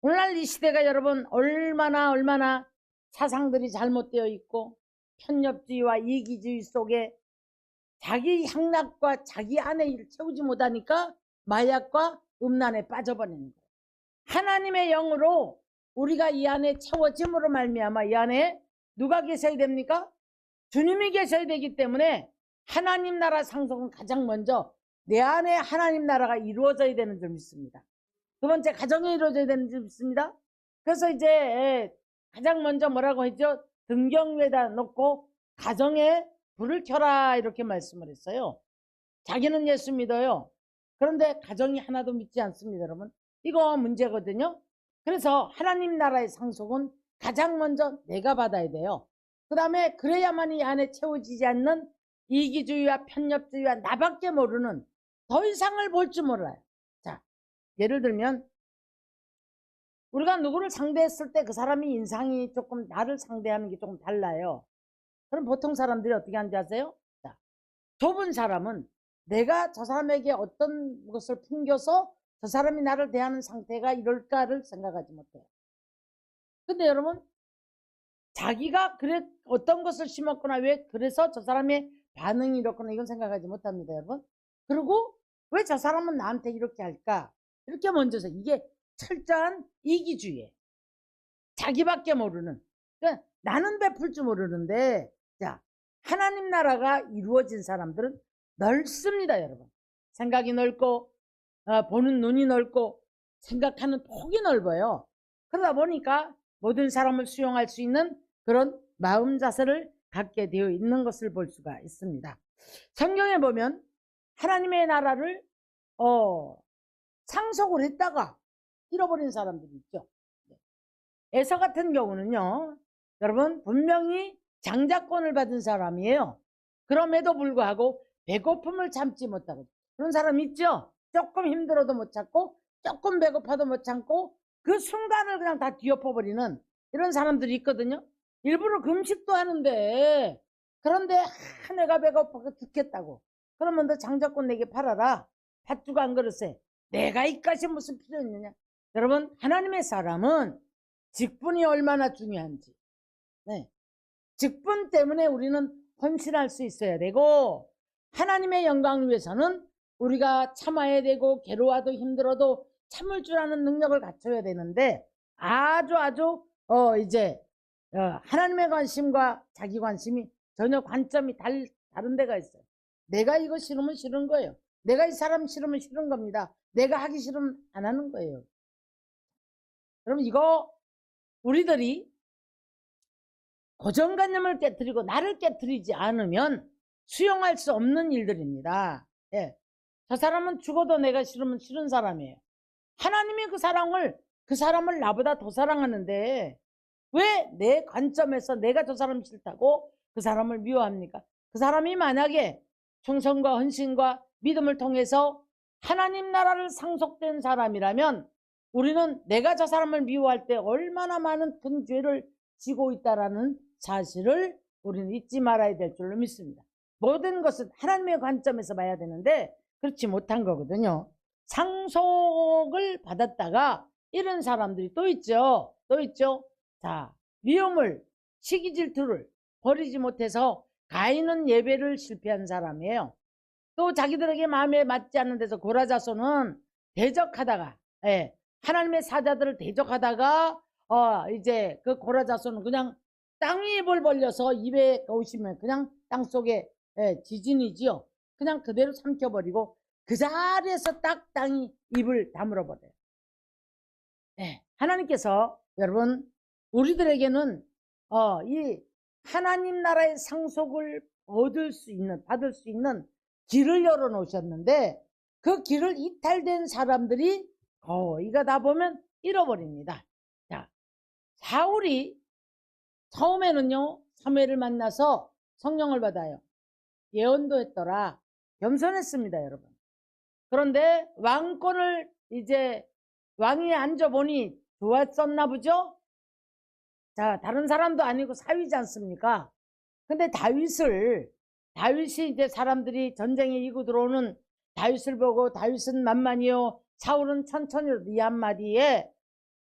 오늘날 이 시대가 여러분 얼마나 사상들이 잘못되어 있고 편협주의와 이기주의 속에 자기 향락과 자기 안에 일을 채우지 못하니까 마약과 음란에 빠져버리는 거예요. 하나님의 영으로 우리가 이 안에 채워짐으로 말미암아 이 안에 누가 계셔야 됩니까? 주님이 계셔야 되기 때문에 하나님 나라 상속은 가장 먼저 내 안에 하나님 나라가 이루어져야 되는 줄 믿습니다. 두 번째, 가정이 이루어져야 되는 줄 믿습니다. 그래서 이제 가장 먼저 뭐라고 했죠? 등경 위에다 놓고 가정에 불을 켜라 이렇게 말씀을 했어요. 자기는 예수 믿어요. 그런데 가정이 하나도 믿지 않습니다. 여러분, 이거 문제거든요. 그래서 하나님 나라의 상속은 가장 먼저 내가 받아야 돼요. 그 다음에 그래야만 이 안에 채워지지 않는 이기주의와 편협주의와 나밖에 모르는 더 이상을 볼 줄 몰라요. 자, 예를 들면 우리가 누구를 상대했을 때 그 사람이 인상이 조금 나를 상대하는 게 조금 달라요. 그럼 보통 사람들이 어떻게 하는지 아세요? 자, 좁은 사람은 내가 저 사람에게 어떤 것을 풍겨서 저 사람이 나를 대하는 상태가 이럴까를 생각하지 못해요. 근데 여러분, 자기가 그래 어떤 것을 심었거나 왜 그래서 저 사람의 반응이 이렇거나 이건 생각하지 못합니다, 여러분. 그리고 왜 저 사람은 나한테 이렇게 할까? 이렇게 먼저서 이게 철저한 이기주의예요. 자기밖에 모르는. 그러니까 나는 베풀 줄 모르는데, 자, 하나님 나라가 이루어진 사람들은 넓습니다, 여러분. 생각이 넓고 보는 눈이 넓고 생각하는 폭이 넓어요. 그러다 보니까 모든 사람을 수용할 수 있는 그런 마음 자세를 갖게 되어 있는 것을 볼 수가 있습니다. 성경에 보면 하나님의 나라를 상속을 했다가 잃어버린 사람들이 있죠. 에서 같은 경우는요, 여러분 분명히 장자권을 받은 사람이에요. 그럼에도 불구하고 배고픔을 참지 못하고, 그런 사람 있죠. 조금 힘들어도 못 참고 조금 배고파도 못 참고 그 순간을 그냥 다 뒤엎어버리는 이런 사람들이 있거든요. 일부러 금식도 하는데, 그런데 내가 배고파서 죽겠다고 그러면 너 장자권 내게 팔아라, 팥죽 한 그릇에 내가 이까지 무슨 필요 있느냐. 여러분, 하나님의 사람은 직분이 얼마나 중요한지, 네, 직분 때문에 우리는 헌신할 수 있어야 되고, 하나님의 영광을 위해서는 우리가 참아야 되고 괴로워도 힘들어도 참을 줄 아는 능력을 갖춰야 되는데, 아주 이제 하나님의 관심과 자기 관심이 전혀 관점이 다른 데가 있어요. 내가 이거 싫으면 싫은 거예요. 내가 이 사람 싫으면 싫은 겁니다. 내가 하기 싫으면 안 하는 거예요. 여러분, 이거 우리들이 고정관념을 깨뜨리고 나를 깨뜨리지 않으면 수용할 수 없는 일들입니다. 예. 저 사람은 죽어도 내가 싫으면 싫은 사람이에요. 하나님이 그 사람을 나보다 더 사랑하는데 왜 내 관점에서 내가 저 사람 싫다고 그 사람을 미워합니까? 그 사람이 만약에 충성과 헌신과 믿음을 통해서 하나님 나라를 상속된 사람이라면 우리는 내가 저 사람을 미워할 때 얼마나 많은 큰 죄를 지고 있다라는 사실을 우리는 잊지 말아야 될 줄로 믿습니다. 모든 것은 하나님의 관점에서 봐야 되는데 그렇지 못한 거거든요. 상속을 받았다가 이런 사람들이 또 있죠. 자, 미움을, 시기 질투를 버리지 못해서 가인은 예배를 실패한 사람이에요. 또 자기들에게 마음에 맞지 않는 데서 고라자손은 대적하다가, 하나님의 사자들을 대적하다가 이제 그 고라자손은 그냥 땅이 입을 벌려서 입에 오시면 그냥 땅속에 지진이지요. 그냥 그대로 삼켜버리고 그 자리에서 딱 땅이 입을 다물어 버려요. 하나님께서 여러분 우리들에게는 이 하나님 나라의 상속을 받을 수 있는 길을 열어 놓으셨는데 그 길을 이탈된 사람들이 거의가 다 보면 잃어버립니다. 자, 사울이 처음에는요 사무엘을 만나서 성령을 받아요. 예언도 했더라. 겸손했습니다, 여러분. 그런데 왕권을 이제 왕위에 앉아보니 좋았었나 보죠? 자, 다른 사람도 아니고 사위지 않습니까? 근데 다윗이 이제 사람들이 전쟁에 이고 들어오는 다윗을 보고 다윗은 만만이요 사울은 천천히로 이 한마디에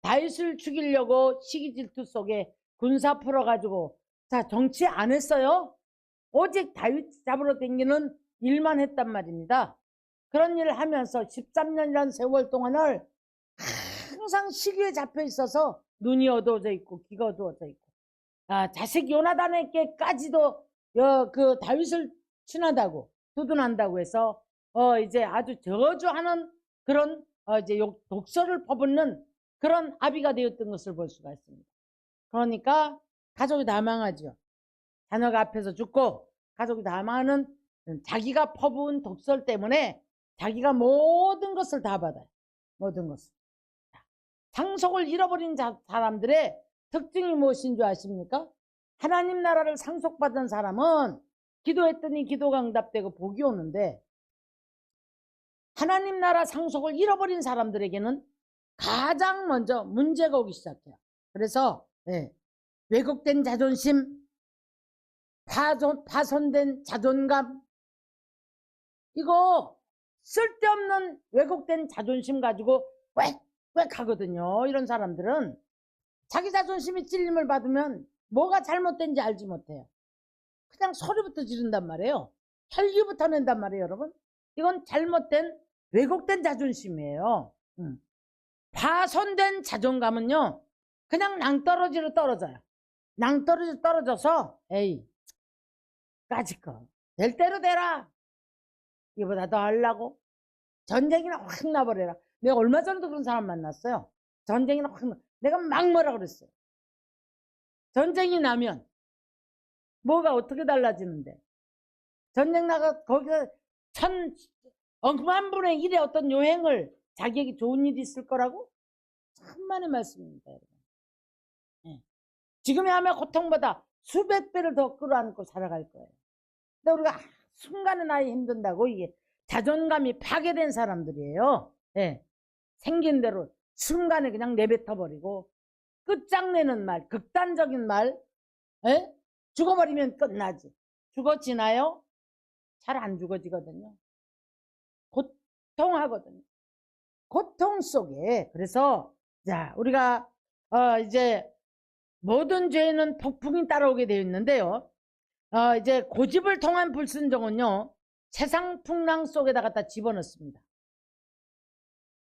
다윗을 죽이려고 시기 질투 속에 군사 풀어가지고 자 정치 안 했어요. 오직 다윗 잡으러 다니는 일만 했단 말입니다. 그런 일을 하면서 13년이라는 세월 동안을 항상 시기에 잡혀 있어서 눈이 어두워져 있고 귀가 어두워져 있고 자식 요나단에게까지도 그 다윗을 친하다고 두둔한다고 해서 이제 아주 저주하는 그런 이제 독서를 퍼붓는 그런 아비가 되었던 것을 볼 수가 있습니다. 그러니까 가족이 다 망하죠. 자녀가 앞에서 죽고 가족이 다 망하는 자기가 퍼부은 독설 때문에 자기가 모든 것을 다 받아요. 모든 것을. 상속을 잃어버린 사람들의 특징이 무엇인 줄 아십니까? 하나님 나라를 상속받은 사람은 기도했더니 기도가 응답되고 복이 오는데 하나님 나라 상속을 잃어버린 사람들에게는 가장 먼저 문제가 오기 시작해요. 그래서 왜곡된 자존심, 파손된 자존감, 이거 쓸데없는 왜곡된 자존심 가지고 왜 가거든요. 이런 사람들은 자기 자존심이 찔림을 받으면 뭐가 잘못된지 알지 못해요. 그냥 소리부터 지른단 말이에요. 혈기부터 낸단 말이에요, 여러분. 이건 잘못된 왜곡된 자존심이에요. 파손된 자존감은요, 그냥 낭떠러지로 떨어져요. 낭떠러지로 떨어져서 에이 까짓거 될 대로 되라. 이보다 더 하려고 전쟁이나 확 나버려라. 내가 얼마 전에도 그런 사람 만났어요. 전쟁이나 확 내가 막 뭐라 그랬어요. 전쟁이 나면 뭐가 어떻게 달라지는데 전쟁 나가 거기서 억만 분의 1의 어떤 요행을 자기에게 좋은 일이 있을 거라고? 천만의 말씀입니다, 여러분. 지금의 하면 고통보다 수백 배를 더 끌어안고 살아갈 거예요. 근데 우리가 순간에 나이 힘든다고 이게 자존감이 파괴된 사람들이에요. 생긴 대로 순간에 그냥 내뱉어버리고 끝장내는 말, 극단적인 말, 죽어버리면 끝나지. 죽어지나요? 잘 안 죽어지거든요. 고통하거든요. 고통 속에. 그래서 자 우리가 이제 모든 죄는 폭풍이 따라오게 되어 있는데요. 이제 고집을 통한 불순종은요 세상 풍랑 속에다 갖다 집어넣습니다.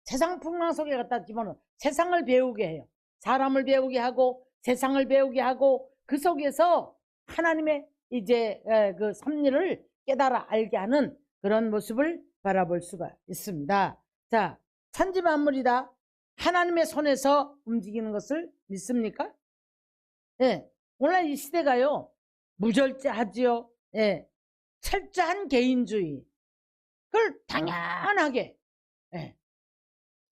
세상 풍랑 속에 갖다 집어넣어 세상을 배우게 해요. 사람을 배우게 하고 세상을 배우게 하고 그 속에서 하나님의 이제 그 섭리를 깨달아 알게 하는 그런 모습을 바라볼 수가 있습니다. 자, 천지 만물이다 하나님의 손에서 움직이는 것을 믿습니까? 오늘 이 시대가요 무절제하지요. 철저한 개인주의. 그걸 당연하게.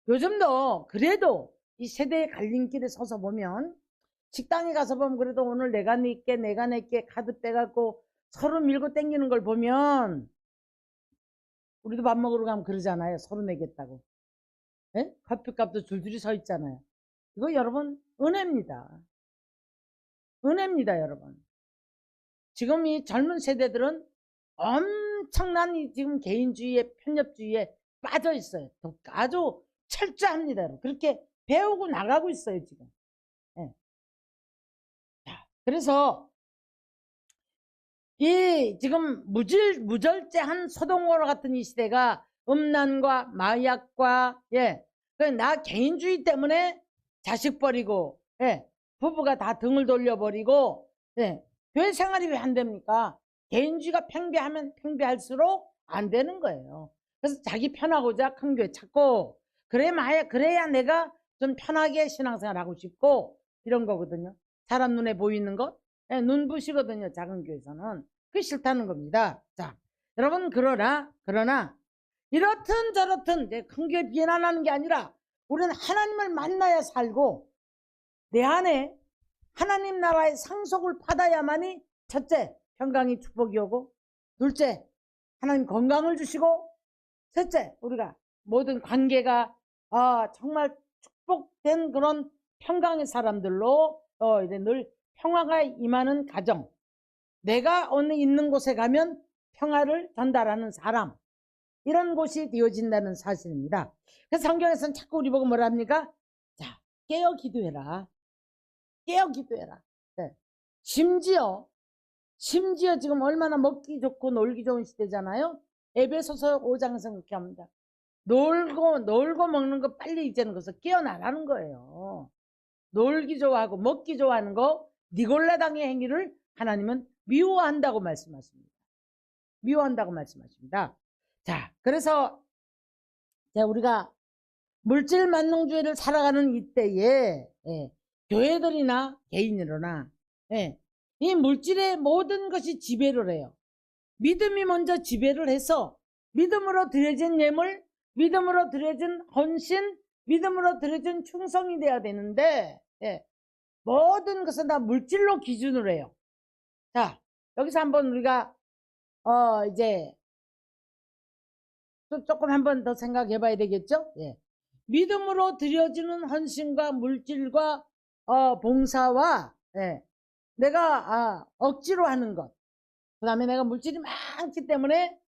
요즘도 그래도 이 세대의 갈림길에 서서 보면 식당에 가서 보면 그래도 오늘 내가 낼게 카드 빼갖고 서로 밀고 땡기는 걸 보면 우리도 밥 먹으러 가면 그러잖아요. 서로 내겠다고. 커피값도 줄줄이 서 있잖아요. 이거 여러분 은혜입니다. 은혜입니다, 여러분. 지금 이 젊은 세대들은 엄청난 지금 개인주의에 편협주의에 빠져 있어요. 아주 철저합니다. 그렇게 배우고 나가고 있어요, 지금. 그래서 이 지금 무절제한 소동으로 같은 이 시대가 음란과 마약과 나 개인주의 때문에 자식 버리고 부부가 다 등을 돌려버리고 교회 생활이 왜 안 됩니까? 개인주의가 팽배하면 팽배할수록 안 되는 거예요. 그래서 자기 편하고자 큰 교회 찾고 그래야 내가 좀 편하게 신앙생활 하고 싶고 이런 거거든요. 사람 눈에 보이는 것 눈부시거든요. 작은 교회에서는 그게 싫다는 겁니다. 자, 여러분 그러나 이렇든 저렇든 큰 교회 비난하는 게 아니라 우리는 하나님을 만나야 살고 내 안에 하나님 나라의 상속을 받아야만이 첫째 평강이 축복이 오고 둘째 하나님 건강을 주시고, 셋째, 우리가 모든 관계가 정말 축복된 그런 평강의 사람들로 이제 늘 평화가 임하는 가정, 내가 어느 있는 곳에 가면 평화를 전달하는 사람, 이런 곳이 되어진다는 사실입니다. 그래서 성경에서는 자꾸 우리 보고 뭐라 합니까? 자, 깨어 기도해라. 깨어 기도해라. 네. 심지어 지금 얼마나 먹기 좋고 놀기 좋은 시대잖아요. 에베소서 5장에서 그렇게 합니다. 놀고 먹는 거 빨리 이제는 거기서 깨어나라는 거예요. 놀기 좋아하고 먹기 좋아하는 거 니골라당의 행위를 하나님은 미워한다고 말씀하십니다. 미워한다고 말씀하십니다. 자, 그래서 우리가 물질 만능주의를 살아가는 이때에 교회들이나 개인으로나 이 물질의 모든 것이 지배를 해요. 믿음이 먼저 지배를 해서 믿음으로 드려진 예물, 믿음으로 드려진 헌신, 믿음으로 드려진 충성이 돼야 되는데 모든 것은 다 물질로 기준으로 해요. 자, 여기서 한번 우리가 이제 조금 한번 더 생각해 봐야 되겠죠? 믿음으로 드려지는 헌신과 물질과 봉사와 내가 억지로 하는 것, 그 다음에 내가 물질이 많기 때문에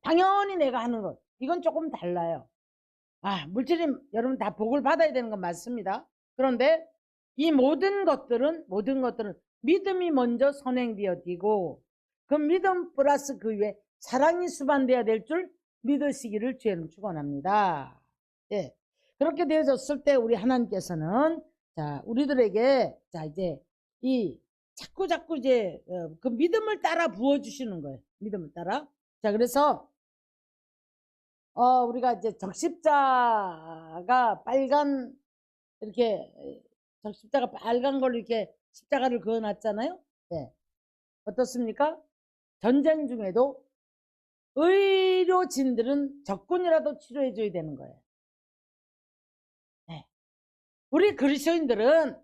당연히 내가 하는 것, 이건 조금 달라요. 물질이 여러분 다 복을 받아야 되는 건 맞습니다. 그런데 이 모든 것들은 믿음이 먼저 선행되어지고 그 믿음 플러스 그 위에 사랑이 수반되어야 될 줄 믿으시기를 주님 축원합니다. 그렇게 되어졌을 때 우리 하나님께서는 우리들에게 이제 이 자꾸 이제 그 믿음을 따라 부어주시는 거예요. 믿음을 따라. 그래서 우리가 이제 적십자가 빨간 이렇게 적십자가 빨간 걸로 이렇게 십자가를 그어놨잖아요. 어떻습니까? 전쟁 중에도 의료진들은 적군이라도 치료해줘야 되는 거예요. 우리 그리스도인들은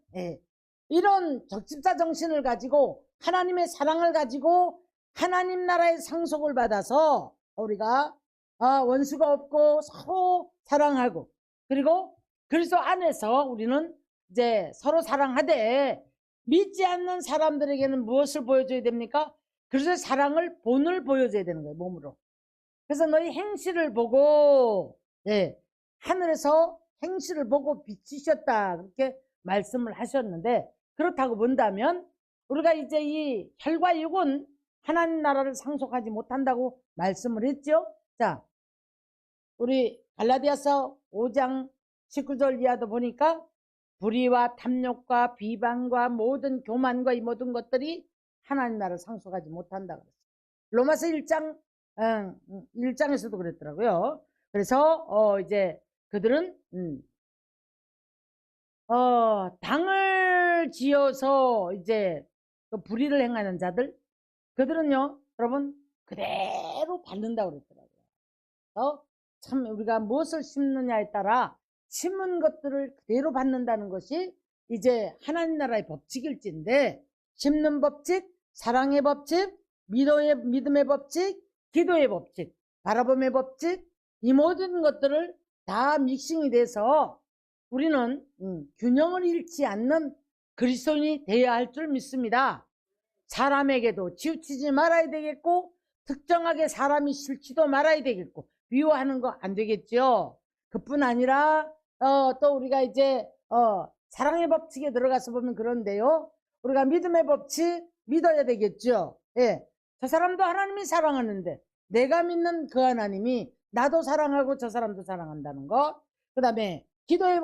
이런 적십자 정신을 가지고 하나님의 사랑을 가지고 하나님 나라의 상속을 받아서 우리가 원수가 없고 서로 사랑하고 그리고 그리스도 안에서 우리는 이제 서로 사랑하되 믿지 않는 사람들에게는 무엇을 보여줘야 됩니까? 그래서 사랑을 본을 보여줘야 되는 거예요. 몸으로. 그래서 너희 행실을 보고 하늘에서 행실을 보고 비치셨다 그렇게 말씀을 하셨는데, 그렇다고 본다면 우리가 이제 이 혈과 육은 하나님 나라를 상속하지 못한다고 말씀을 했죠. 자, 우리 갈라디아서 5장 19절 이하도 보니까 불의와 탐욕과 비방과 모든 교만과 이 모든 것들이 하나님 나라를 상속하지 못한다 그랬어요. 로마서 1장에서도 그랬더라고요. 그래서 이제 그들은 당을 지어서 이제 그 불의를 행하는 자들, 그들은요 여러분 그대로 받는다고 그랬더라고요. 참 우리가 무엇을 심느냐에 따라 심은 것들을 그대로 받는다는 것이 이제 하나님 나라의 법칙일진데, 심는 법칙, 사랑의 법칙, 믿음의 법칙, 기도의 법칙, 바라봄의 법칙, 이 모든 것들을 다 믹싱이 돼서 우리는 균형을 잃지 않는 그리스도인이 되어야 할 줄 믿습니다. 사람에게도 치우치지 말아야 되겠고 특정하게 사람이 싫지도 말아야 되겠고 미워하는 거 안 되겠죠. 그뿐 아니라 또 우리가 이제 사랑의 법칙에 들어가서 보면 그런데요, 우리가 믿음의 법칙 믿어야 되겠죠. 저 사람도 하나님이 사랑하는데 내가 믿는 그 하나님이 나도 사랑하고 저 사람도 사랑한다는 거. 그 다음에 기도의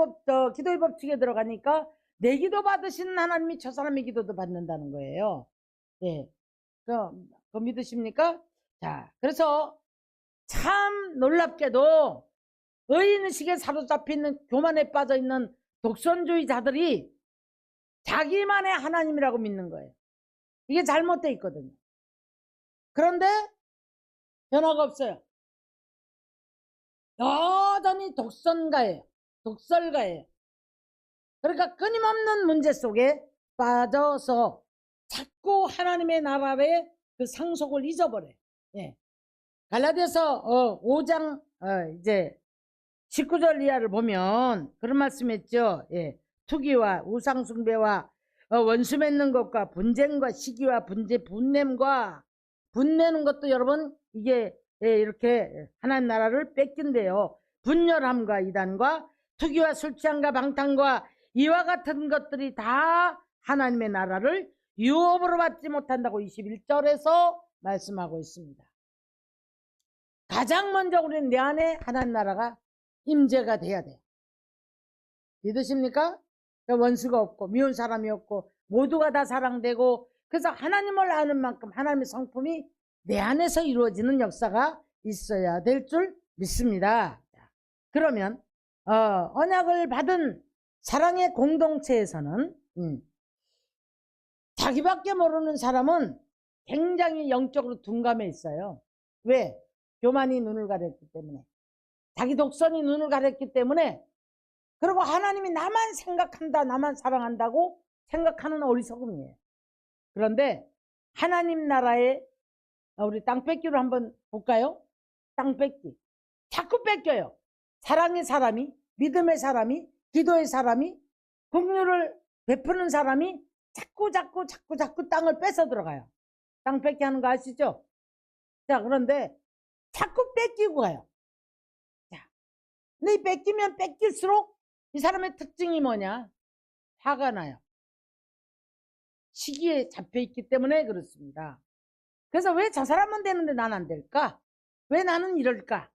법칙에 들어가니까 내 기도 받으시는 하나님이 저 사람의 기도도 받는다는 거예요. 그거 믿으십니까? 자, 그래서 참 놀랍게도 의인의식에 사로잡혀있는 교만에 빠져있는 독선주의자들이 자기만의 하나님이라고 믿는 거예요. 이게 잘못되어 있거든요. 그런데 변화가 없어요. 여전히 독설가예요. 그러니까 끊임없는 문제 속에 빠져서 자꾸 하나님의 나라의 그 상속을 잊어버려요. 갈라디아서 5장 이제 19절 이하를 보면 그런 말씀했죠. 예. 투기와 우상숭배와 원수 맺는 것과 분쟁과 시기와 분냄과 분내는 것도 여러분 이게 이렇게 하나님 나라를 뺏긴대요. 분열함과 이단과 투기와 술취함과 방탕과 이와 같은 것들이 다 하나님의 나라를 유업으로 받지 못한다고 21절에서 말씀하고 있습니다. 가장 먼저 우리는 내 안에 하나님 나라가 임재가 돼야 돼요. 믿으십니까? 원수가 없고 미운 사람이 없고 모두가 다 사랑되고 그래서 하나님을 아는 만큼 하나님의 성품이 내 안에서 이루어지는 역사가 있어야 될 줄 믿습니다. 그러면 언약을 받은 사랑의 공동체에서는 자기밖에 모르는 사람은 굉장히 영적으로 둔감해 있어요. 왜? 교만이 눈을 가렸기 때문에, 자기 독선이 눈을 가렸기 때문에, 그리고 하나님이 나만 생각한다, 나만 사랑한다고 생각하는 어리석음이에요. 그런데 하나님 나라의 우리 땅 뺏기로 한번 볼까요? 땅 뺏기. 자꾸 뺏겨요. 사랑의 사람이, 믿음의 사람이, 기도의 사람이, 긍휼을 베푸는 사람이 자꾸 땅을 뺏어 들어가요. 땅 뺏기 하는 거 아시죠? 자, 그런데 자꾸 뺏기고 가요. 자, 근데 뺏기면 뺏길수록 이 사람의 특징이 뭐냐? 화가 나요. 시기에 잡혀있기 때문에 그렇습니다. 그래서 왜 저 사람은 되는데 난 안 될까? 왜 나는 이럴까?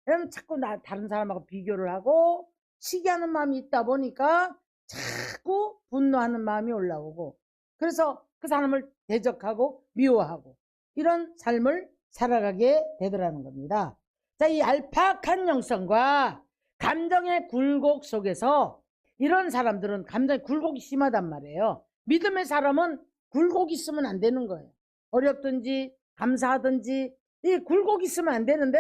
그러면 자꾸 다른 사람하고 비교를 하고 시기하는 마음이 있다 보니까 자꾸 분노하는 마음이 올라오고, 그래서 그 사람을 대적하고 미워하고 이런 삶을 살아가게 되더라는 겁니다. 자, 이 얄팍한 영성과 감정의 굴곡 속에서 이런 사람들은 감정의 굴곡이 심하단 말이에요. 믿음의 사람은 굴곡이 있으면 안 되는 거예요. 어렵든지 감사하든지 이 굴곡이 있으면 안 되는데,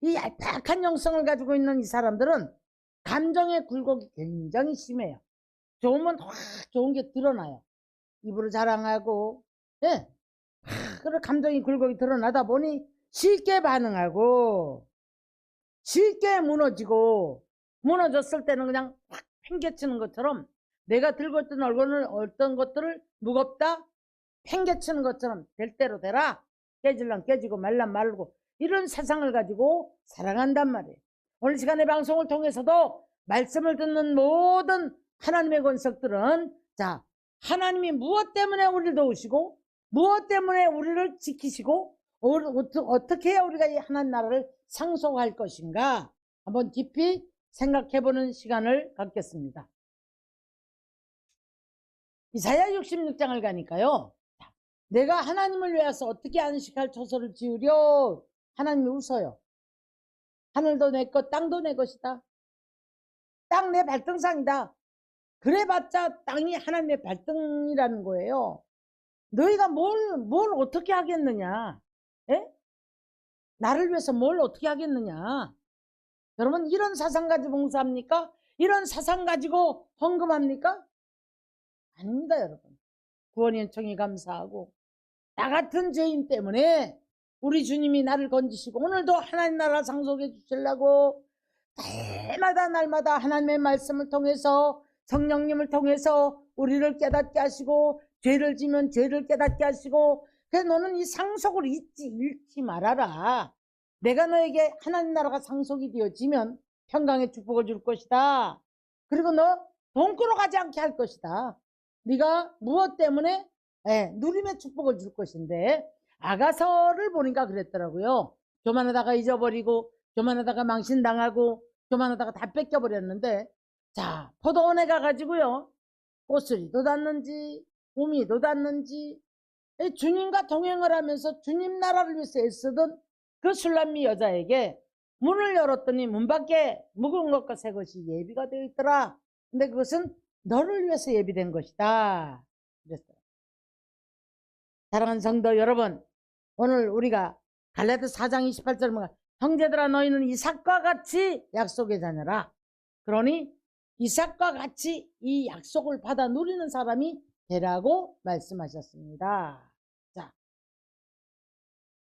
이 얄팍한 영성을 가지고 있는 이 사람들은 감정의 굴곡이 굉장히 심해요. 좋으면 확 좋은 게 드러나요. 입으로 자랑하고, 예. 그래, 감정이 굴곡이 드러나다 보니 쉽게 반응하고 쉽게 무너지고, 무너졌을 때는 그냥 확 팽개치는 것처럼 내가 들고 있던 어떤 것들을 무겁다 팽개치는 것처럼 될 대로 되라, 깨질란 깨지고 말란 말고, 이런 세상을 가지고 살아간단 말이에요. 오늘 시간의 방송을 통해서도 말씀을 듣는 모든 하나님의 권석들은, 자, 하나님이 무엇 때문에 우리를 도우시고 무엇 때문에 우리를 지키시고 어떻게 해야 우리가 이 하나님 나라를 상속할 것인가 한번 깊이 생각해보는 시간을 갖겠습니다. 이사야 66장을 가니까요, 내가 하나님을 위해서 어떻게 안식할 처소를 지으려? 하나님이 웃어요. 하늘도 내 것, 땅도 내 것이다. 땅 내 발등상이다. 그래봤자 땅이 하나님의 발등이라는 거예요. 너희가 뭘 어떻게 하겠느냐? 에? 나를 위해서 뭘 어떻게 하겠느냐? 여러분, 이런 사상 가지고 봉사합니까? 이런 사상 가지고 헌금합니까? 아닙니다, 여러분. 구원 요청이 감사하고, 나 같은 죄인 때문에 우리 주님이 나를 건지시고 오늘도 하나님 나라 상속해 주시려고 날마다 하나님의 말씀을 통해서, 성령님을 통해서 우리를 깨닫게 하시고, 죄를 지면 죄를 깨닫게 하시고, 그래서 너는 이 상속을 잃지 말아라. 내가 너에게 하나님 나라가 상속이 되어지면 평강의 축복을 줄 것이다. 그리고 너 돈꾸러 가지 않게 할 것이다. 네가 무엇 때문에 누림의 축복을 줄 것인데, 아가서를 보니까 그랬더라고요. 교만하다가 잊어버리고, 교만하다가 망신당하고, 교만하다가 다 뺏겨버렸는데, 자, 포도원에 가가지고요, 꽃수리도 닿는지 우미도 닿는지 주님과 동행을 하면서 주님 나라를 위해서 애쓰던 그 술람미 여자에게 문을 열었더니 문 밖에 묵은 것과 새 것이 예비가 되어 있더라. 근데 그것은 너를 위해서 예비된 것이다 그랬어요. 사랑하는 성도 여러분, 오늘 우리가 갈라디아서 4장 28절 보면, 형제들아 너희는 이삭과 같이 약속의 자녀라. 그러니 이삭과 같이 이 약속을 받아 누리는 사람이 되라고 말씀하셨습니다. 자,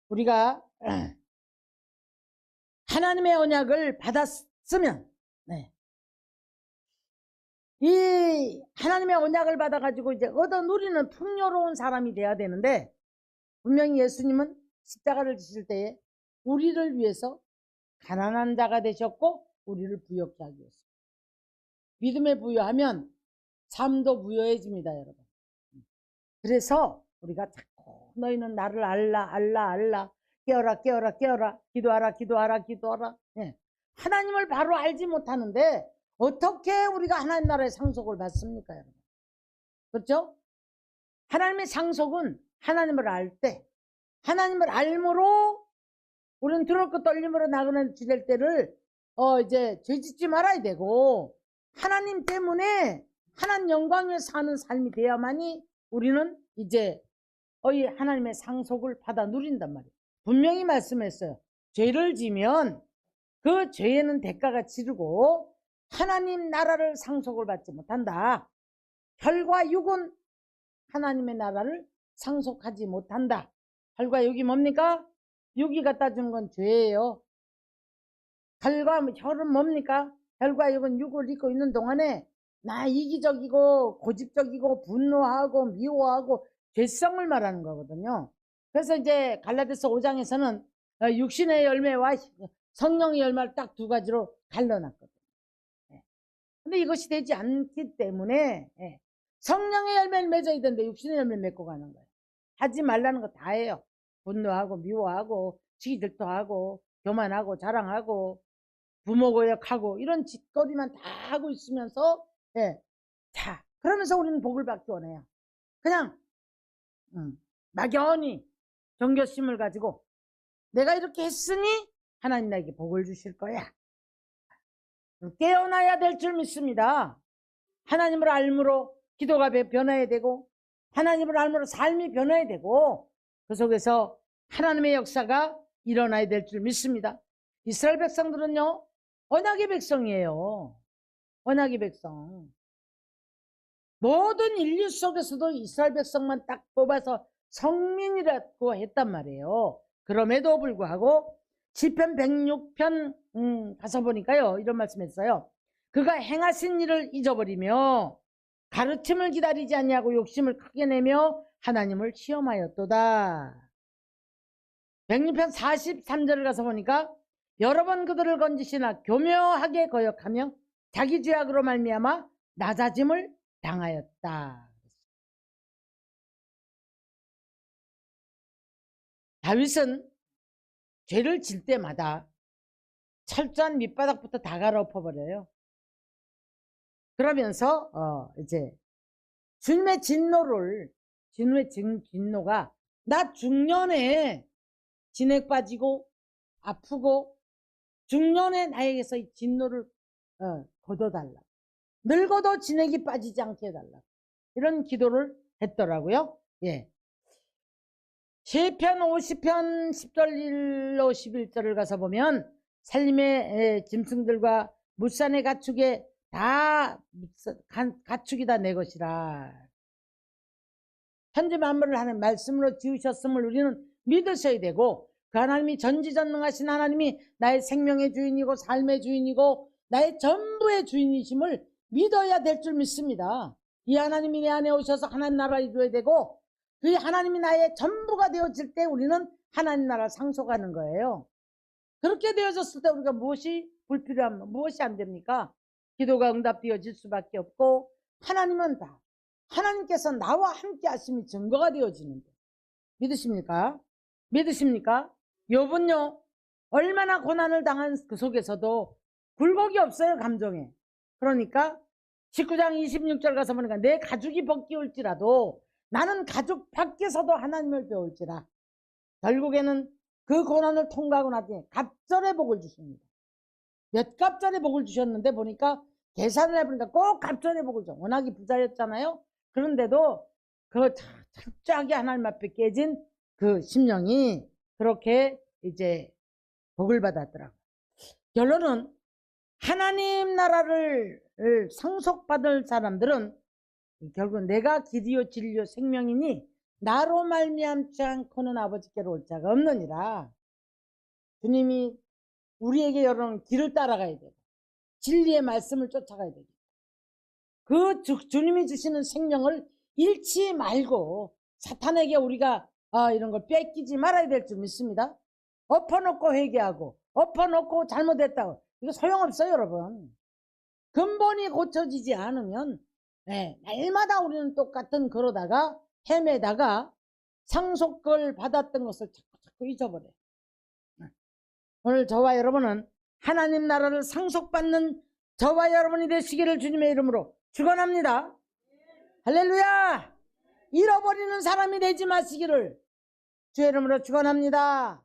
우리가 하나님의 언약을 받았으면, 네. 이 하나님의 언약을 받아가지고 이제 얻어 누리는 풍요로운 사람이 돼야 되는데, 분명히 예수님은 십자가를 지실 때에 우리를 위해서 가난한 자가 되셨고 우리를 부욕케 하기 위해서. 믿음에 부여하면 삶도 부여해집니다, 여러분. 그래서 우리가 자꾸 너희는 나를 알라 깨어라 깨어라 깨어라 기도하라 기도하라 기도하라. 네. 하나님을 바로 알지 못하는데 어떻게 우리가 하나님 나라의 상속을 받습니까, 여러분? 그렇죠? 하나님의 상속은 하나님을 알 때, 하나님을 알므로 우리는 두렵고 떨림으로 나그네 지낼 때를 이제 죄짓지 말아야 되고, 하나님 때문에 하나님 영광 위에 사는 삶이 되어야만이 우리는 이제 하나님의 상속을 받아 누린단 말이에요. 분명히 말씀했어요. 죄를 지면 그 죄에는 대가가 치르고 하나님 나라를 상속을 받지 못한다. 혈과 육은 하나님의 나라를 상속하지 못한다. 혈과 육이 뭡니까? 육이 갖다 주는 건 죄예요. 혈과 혈은 뭡니까? 혈과 육은 육을 입고 있는 동안에 나 이기적이고 고집적이고 분노하고 미워하고 죄성을 말하는 거거든요. 그래서 이제 갈라디아서 5장에서는 육신의 열매와 성령의 열매를 딱 두 가지로 갈라놨거든요. 근데 이것이 되지 않기 때문에 성령의 열매를 맺어야 되는데 육신의 열매를 맺고 가는 거예요. 하지 말라는 거 다 해요. 분노하고 미워하고 시기질투하고 교만하고 자랑하고 부모 고역하고 이런 짓거리만 다 하고 있으면서 자 그러면서 우리는 복을 받기 원해요. 그냥 막연히 경계심을 가지고 내가 이렇게 했으니 하나님 나에게 복을 주실 거야. 깨어나야 될 줄 믿습니다. 하나님을 알므로 기도가 변화해야 되고 하나님을 알므로 삶이 변화해야 되고 그 속에서 하나님의 역사가 일어나야 될 줄 믿습니다. 이스라엘 백성들은요 언약의 백성이에요. 언약의 백성. 모든 인류 속에서도 이스라엘 백성만 딱 뽑아서 성민이라고 했단 말이에요. 그럼에도 불구하고 시편 106편 가서 보니까요 이런 말씀했어요. 그가 행하신 일을 잊어버리며 가르침을 기다리지 않냐고 욕심을 크게 내며 하나님을 시험하였도다. 106편 43절을 가서 보니까 여러 번 그들을 건지시나 교묘하게 거역하며 자기 죄악으로 말미암아 낮아짐을 당하였다. 다윗은 죄를 질 때마다 철저한 밑바닥부터 다 갈아엎어버려요. 그러면서 이제 주님의 진노가 나 중년에 진액 빠지고 아프고 중년에 나에게서 이 진노를 걷어달라. 늙어도 진액이 빠지지 않게 해달라. 이런 기도를 했더라고요. 예. 시편 50편 10절 1로 11절을 가서 보면 살림의 짐승들과 물산의 가축에 다 가축이 다 내 것이라. 천지 만물을 하는 말씀으로 지으셨음을 우리는 믿으셔야 되고 그 하나님이 전지전능하신 하나님이 나의 생명의 주인이고 삶의 주인이고 나의 전부의 주인이심을 믿어야 될 줄 믿습니다. 이 하나님이 내 안에 오셔서 하나님 나라를 이루어야 되고 그 하나님이 나의 전부가 되어질 때 우리는 하나님 나라를 상속하는 거예요. 그렇게 되어졌을 때 우리가 무엇이 불필요하면 무엇이 안 됩니까? 기도가 응답되어질 수밖에 없고 하나님은 다 하나님께서 나와 함께 하심이 증거가 되어지는데 믿으십니까? 믿으십니까? 욥은요 얼마나 고난을 당한 그 속에서도 굴곡이 없어요. 감정에. 그러니까 19장 26절 가서 보니까 내 가죽이 벗기울지라도 나는 가죽 밖에서도 하나님을 배울지라. 결국에는 그 고난을 통과하고 나더니 갑절의 복을 주십니다. 몇 갑절의 복을 주셨는데 보니까 계산을 해보니까 꼭 갑절의 복을 줘. 워낙에 부자였잖아요. 그런데도 그 철저하게 하나님 앞에 깨진 그 심령이 그렇게 이제 복을 받았더라고요. 결론은 하나님 나라를 상속받을 사람들은 결국 내가 길이요 진리요 생명이니 나로 말미암지 않고는 아버지께로 올 자가 없느니라. 주님이 우리에게 열어놓은 길을 따라가야 되고 진리의 말씀을 쫓아가야 되고 그 주님이 주시는 생명을 잃지 말고 사탄에게 우리가 이런 걸 뺏기지 말아야 될 줄 믿습니다. 엎어놓고 회개하고 엎어놓고 잘못했다고 이거 소용없어요 여러분. 근본이 고쳐지지 않으면 날마다 우리는 똑같은 그러다가 헤매다가 상속을 받았던 것을 자꾸 잊어버려요. 오늘 저와 여러분은 하나님 나라를 상속받는 저와 여러분이 되시기를 주님의 이름으로 축원합니다. 할렐루야. 잃어버리는 사람이 되지 마시기를 주의 이름으로 축원합니다.